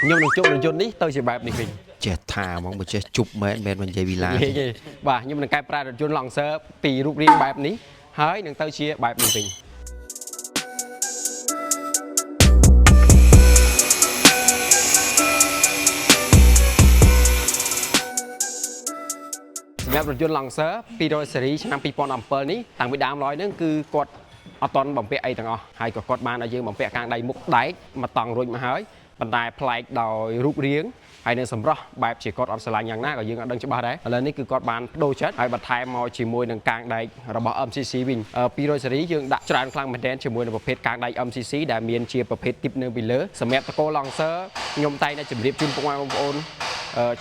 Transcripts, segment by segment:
nhưng mà chụp rừng chôn ní tôi chỉ bài này mình trẻ thà mong một trẻ chụp men mình dây villa và nhưng mà cái pra rừng chôn lòng sơ pì rút riêng bài ní hỡi đừng tôi chia bài này mình rừng chôn lòng sơ pì rồi xử lý năm pì pon làm pearl ní thằng bị đám nói nữa cứ quật ở toàn bằng pẹ ấy thằng họ hay có quật ban ở dưới bằng pẹ càng đầy mục đáy mà toàn rồi mà hỡi bàn tay play đòi rút riêng hay nên sầm rõ bài chỉ có on slide nhàng ná có dương ở đằng trước ba đấy lênនេះគឺគាត់បានដូរចិត្តហើយបន្ថែមមកជាមួយនឹងកាងដៃរបស់ MCC វិញពីរយសេរីយើងដាក់ច្រើនខ្លាំងមែនទែនជាមួយនឹងប្រភេទកាងដៃ MCC ដែលមានជាប្រភេទ tip នៅពីលើសម្រាប់តកោ Lancer ខ្ញុំតែងតែជម្រាបជូនបងប្អូន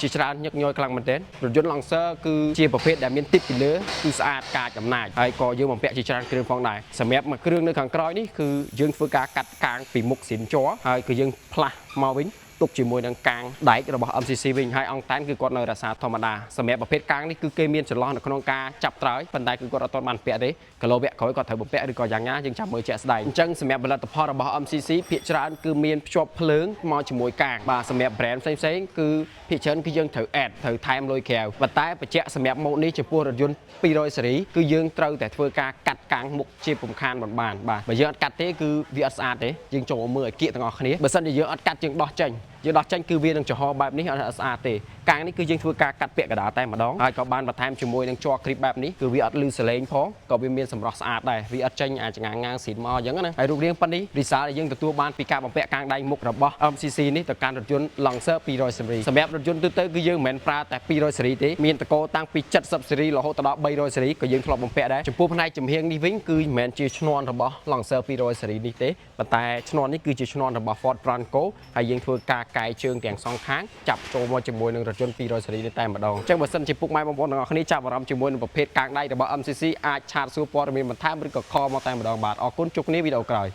ជាច្រើនញឹកញយខ្លាំងមែនទែនរថយន្ត Lancer គឺជាប្រភេទដែលមាន tip ពីលើគឺស្អាតកាចចំណាយហើយក៏យើងបំពាក់ជាច្រើនគ្រឿងផងដែរសម្រាប់មួយគ្រឿងនៅខាងក្រោយនេះគឺយើងធ្វើការកាត់កាងពីមុខស៊ីនជ័រហើយគឺយើងផ្លាស់មកវិញទុកជាមួយនឹងកាងដែករបស់ MCC វិញហើយអង្គតានគឺគាត់នៅរក្សាធម្មតាសម្រាប់ប្រភេទកាងនេះគឺគេមានចន្លោះនៅក្នុងការចាប់ត្រើយប៉ុន្តែគឺគាត់អត់ទាន់បានពាក់ទេគីឡូវៈក្រោយគាត់ត្រូវបំពាក់ឬក៏យ៉ាងណាយើងចាំមើលជាក់ស្ដែងអញ្ចឹងសម្រាប់ផលិតផលរបស់ MCC ភាគច្រើនគឺមានភ្ជាប់ភ្លើងមកជាមួយកាងបាទសម្រាប់ brand ផ្សេងៗគឺភាគច្រើនគឺយើងត្រូវ add ត្រូវថែមលុយក្រៅប៉ុន្តែបញ្ជាក់សម្រាប់ម៉ូតនេះចំពោះរថយន្ត200សេរីគឺយើងត្រូវតែធ្វើការកាត់កាងមុខជាពំខានបានបាទបើយើងអត់កាត់ទេគឺវាអត់ស្អាតទេយើងចូលមើលឲ្យគៀកទាំងអស់គ្នាបើសិនជាយើងអត់កាត់យើងដោះចេញយើងដោះចេញគឺវានឹងចំហបែបនេះអត់ស្អាតទេកាងនេះគឺយើងធ្វើការកាត់ពាក់កណ្ដាលតែម្ដងហើយក៏បានបន្ថែមជាមួយនឹងជ័រគ្រីបបែបនេះគឺវាអត់លឺសលេងផងក៏វាមានសម្រស់ស្អាតដែរវាអត់ចេញអាចងាងស៊ីនមកអញ្ចឹងណាហើយរូបរាងប៉ុណ្នេះរីសាដែលយើងទទួលបានពីការបំពាក់កាងដៃមុខរបស់ MCC នេះទៅកាន់រថយន្ត Lancer 200សេរីសម្រាប់រថយន្តទូទៅគឺយើងមិនមែនប្រើតែ200សេរីទេមានតកោតាំងពី70សេរីរហូតដល់300សេរីក៏យើងធ្លាប់បំពាក់ដែរចំពោះផ្នែកចំហៀងនេះវិញគឺមិនមែនជាឈ្នាន់របស់ Lancer 200សេរីនេះទេប៉ុន្តែឈ្នាន់នេះគឺជាឈ្នាន់របស់ Ford Bronco ហើយយើងធ្វើការកែជើងទាំងសងខាងចាប់ចូលមកជាមួយនឹងរថយន្ត200សេរីនេះតែម្ដងអញ្ចឹងបើសិនជាពុកម៉ែបងប្អូនទាំងអស់គ្នាចាប់អារម្មណ៍ជាមួយនឹងប្រភេទកាងដៃរបស់ MCC អាចឆាតសួរព័ត៌មានបន្ថែមឬក៏ខលមកតែម្ដងបាទអរគុណជួបគ្នាវីដេអូក្រោយ